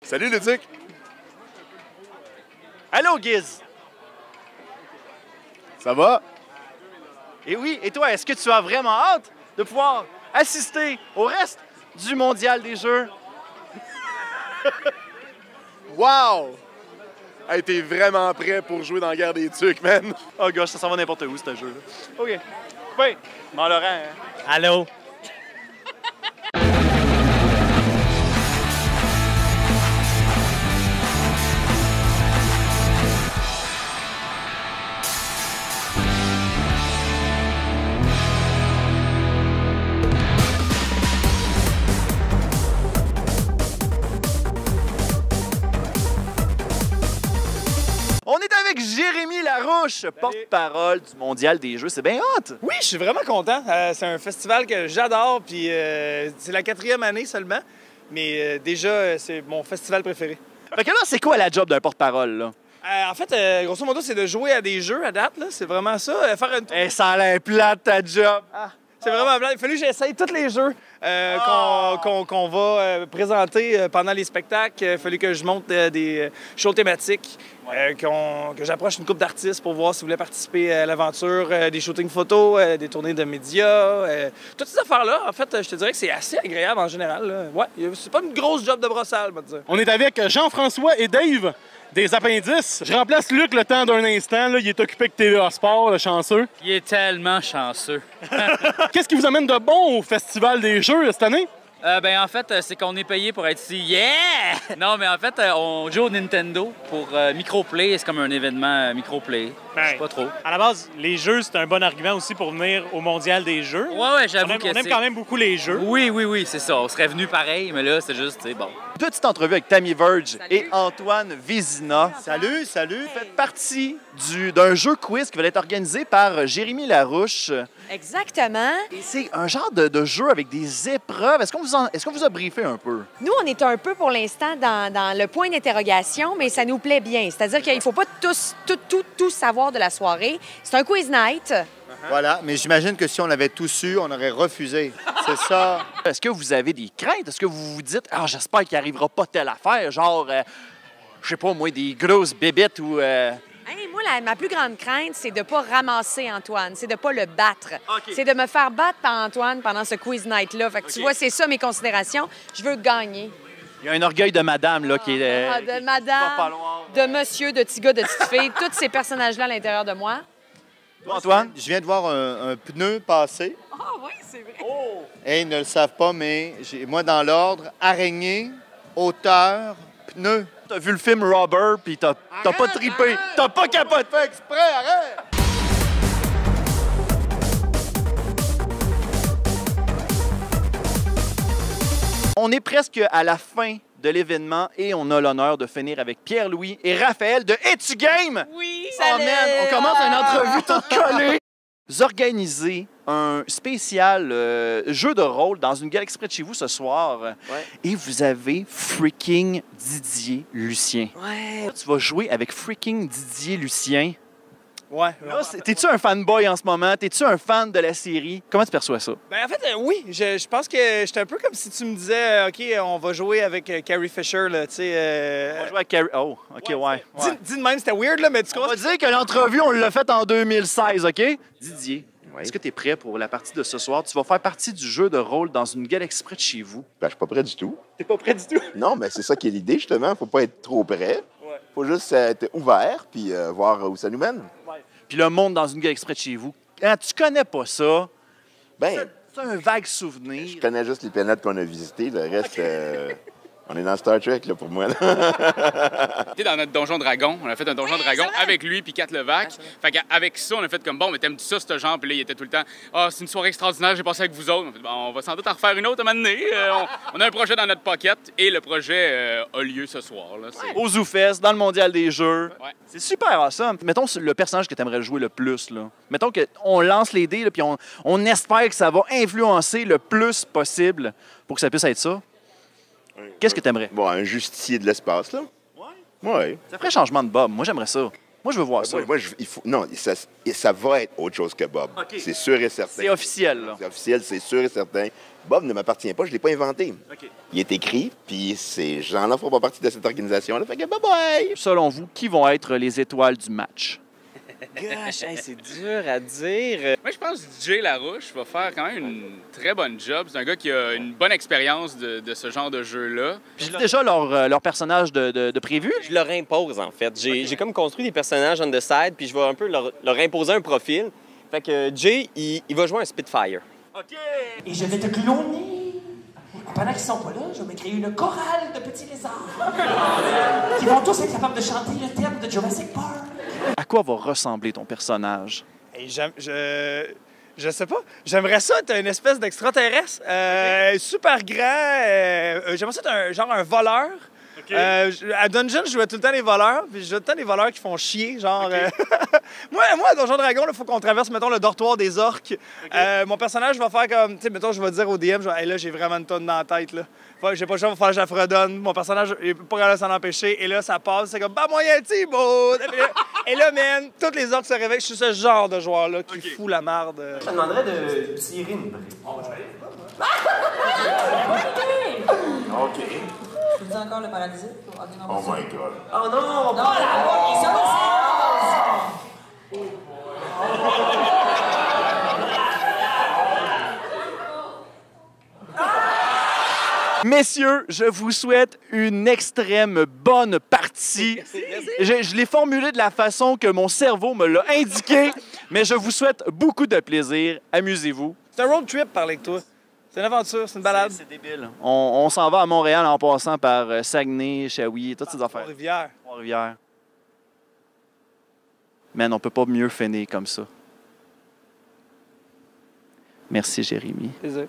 Salut Luduc! Allô, Giz! Ça va? Et oui, et toi, est-ce que tu as vraiment hâte de pouvoir assister au reste du Mondial des Jeux? Wow! Hey, t'es vraiment prêt pour jouer dans la guerre des tucs, man? Oh gosh, ça s'en va n'importe où, ce jeu-là. OK. Oui, mon Laurent. Hein? Allô? On est avec Jérémy Larouche, porte-parole du Mondial des Jeux. C'est bien hot! Oui, je suis vraiment content. C'est un festival que j'adore, puis c'est la 4e année seulement, mais déjà, c'est mon festival préféré. Fait que là, c'est quoi la job d'un porte-parole, là? En fait, grosso modo, c'est de jouer à des jeux à date, là. C'est vraiment ça. Faire une... Eh, ça a l'air plate, ta job! C'est vraiment blanc. Il a fallu que j'essaye tous les jeux qu'on va présenter pendant les spectacles. Il a fallu que je monte des shows thématiques, que j'approche une couple d'artistes pour voir s'ils voulaient participer à l'aventure, des shootings photos, des tournées de médias. Toutes ces affaires-là, en fait, je te dirais que c'est assez agréable en général, là. Ouais, c'est pas une grosse job de brossale, on va te dire. On est avec Jean-François et Dave des Appendices. Je remplace Luc le temps d'un instant. Là. Il est occupé avec TVA Sport, le chanceux. Il est tellement chanceux. Qu'est-ce qui vous amène de bon au Festival des Jeux cette année? En fait, c'est qu'on est payé pour être ici. Yeah! Non, mais en fait, on joue au Nintendo pour Microplay. C'est comme un événement Microplay. Je sais pas trop. À la base, les jeux, c'est un bon argument aussi pour venir au Mondial des Jeux. Ouais, j'avoue que on aime quand même beaucoup les jeux. Oui, c'est ça. On serait venu pareil, mais là, c'est juste, c'est bon. Petite entrevue avec Tammy Verge Salut. et Antoine Vézina. Salut! Vous faites partie d'un jeu quiz qui va être organisé par Jérémy Larouche. Exactement. Et c'est un genre de jeu avec des épreuves. Est-ce qu'on vous a briefé un peu? Nous, on est un peu pour l'instant dans le point d'interrogation, mais ça nous plaît bien. C'est-à-dire qu'il ne faut pas tout savoir de la soirée. C'est un quiz night. Voilà, mais j'imagine que si on avait tout su, on aurait refusé. C'est ça. Est-ce que vous avez des craintes? Est-ce que vous vous dites, j'espère qu'il n'arrivera pas telle affaire, genre, je sais pas moi, des grosses bébêtes ou... Hey, moi, ma plus grande crainte, c'est de ne pas ramasser Antoine, c'est de ne pas le battre. OK. C'est de me faire battre par Antoine pendant ce quiz night-là. Fait que tu vois, c'est ça mes considérations. Je veux gagner. Il y a un orgueil de madame, là, qui est... De qui va madame, falloir- de monsieur, de petit gars, de petite fille, tous ces personnages-là à l'intérieur de moi. Toi, Antoine? Je viens de voir un pneu passer. Ah oui, c'est vrai. Et ils ne le savent pas, mais moi, dans l'ordre, araignée, hauteur, pneu. T'as vu le film Robber, puis t'as pas trippé. T'as pas capoté. Fais exprès, arrête! On est presque à la fin de l'événement et on a l'honneur de finir avec Pierre-Louis et Raphaël de Es-tu Game? Oui, Oh man, on commence une entrevue toute collée. Vous organisez un spécial jeu de rôle dans une galaxie près de chez vous ce soir. Et vous avez freaking Didier Lucien. Ouais. Tu vas jouer avec freaking Didier Lucien. Ouais. Là, t'es-tu un fanboy en ce moment? T'es-tu un fan de la série? Comment tu perçois ça? En fait, oui. Je pense que j'étais un peu comme si tu me disais, OK, on va jouer avec Carrie Fisher, là, tu sais. On va jouer avec Carrie... Oh, OK, ouais. Dis de même, c'était weird, là, mais tu On commences... va dire que l'entrevue, on l'a faite en 2016, OK? Didier, est-ce que tu es prêt pour la partie de ce soir? Tu vas faire partie du jeu de rôle dans une galaxie près de chez vous. Ben, je suis pas prêt du tout. T'es pas prêt du tout? Non, mais c'est ça qui est l'idée, justement. Faut pas être trop prêt. Faut juste être ouvert puis voir où ça nous mène. Puis le monde dans une galaxie près de chez vous. Quand tu connais pas ça, Ben, c'est un vague souvenir. je connais juste les planètes qu'on a visitées. Le reste, on est dans Star Trek, là, pour moi. T'es dans notre donjon dragon. On a fait un donjon dragon avec lui puis Kat Levac. Fait qu'avec ça, on a fait comme bon, mais t'aimes-tu ça, ce genre? Puis là, il était tout le temps, c'est une soirée extraordinaire, j'ai passé avec vous autres. On, fait, bon, on va sans doute en refaire une autre à un moment donné. On a un projet dans notre pocket et le projet a lieu ce soir. Là. Au ZooFest, dans le Mondial des Jeux. Ouais. C'est super awesome. Mettons le personnage que tu aimerais jouer le plus. Là. Mettons qu'on lance les dés, là, puis on espère que ça va influencer le plus possible pour que ça puisse être ça. Qu'est-ce que tu aimerais? Bon, un justicier de l'espace, là. Ouais. Ça ferait changement de Bob. Moi, j'aimerais ça. Moi, je veux voir ça. Non, ça va être autre chose que Bob. OK. C'est sûr et certain. C'est officiel, là. C'est officiel, c'est sûr et certain. Bob ne m'appartient pas, je ne l'ai pas inventé. OK. Il est écrit, puis ces gens-là ne font pas partie de cette organisation-là. Fait que bye-bye! Selon vous, qui vont être les étoiles du match? Gosh, hey, c'est dur à dire. Moi, je pense que DJ Larouche va faire quand même une très bonne job. C'est un gars qui a une bonne expérience de ce genre de jeu-là. Puis déjà leur personnage de prévu? Je leur impose, en fait. J'ai comme construit des personnages on the side, puis je vais un peu leur imposer un profil. Fait que Jay, il va jouer un Spitfire. OK! Et je vais te cloner. Pendant qu'ils sont pas là, je vais me créer une chorale de petits lézards qui vont tous être capables de chanter le thème de Jurassic Park. À quoi va ressembler ton personnage? Hey, je sais pas. J'aimerais ça être une espèce d'extraterrestre. Super grand. J'aimerais ça être un voleur. À Dungeon, je jouais tout le temps les voleurs. Puis je jouais tout le temps des voleurs qui font chier. Genre. Moi, à Donjon Dragon, il faut qu'on traverse, mettons, le dortoir des orques. Mon personnage va faire comme. Tu sais, mettons, je vais dire au DM, hey, là, j'ai vraiment une tonne dans la tête. Là. J'ai pas le choix, il va falloir que je la fredonne. Mon personnage est pas capable de s'en empêcher. Et là, ça passe. C'est comme, bah, moyen, Thibaut! Et là, man, toutes les orques se réveillent. Je suis ce genre de joueur-là qui fout la marde. Je te demanderais de tirer une brique. OK. Tu dis encore le paralysé? Oh my God. Oh non! Non, la il s'en Messieurs, je vous souhaite une extrême bonne partie. Je l'ai formulé de la façon que mon cerveau me l'a indiqué, mais je vous souhaite beaucoup de plaisir. Amusez-vous. C'est un road trip, parler avec toi. C'est une aventure, c'est une balade. C'est débile. On s'en va à Montréal en passant par Saguenay, Shawi, toutes ces affaires. Trois-Rivières. Trois-Rivières. Man, on peut pas mieux finir comme ça. Merci, Jérémy. Plaisir.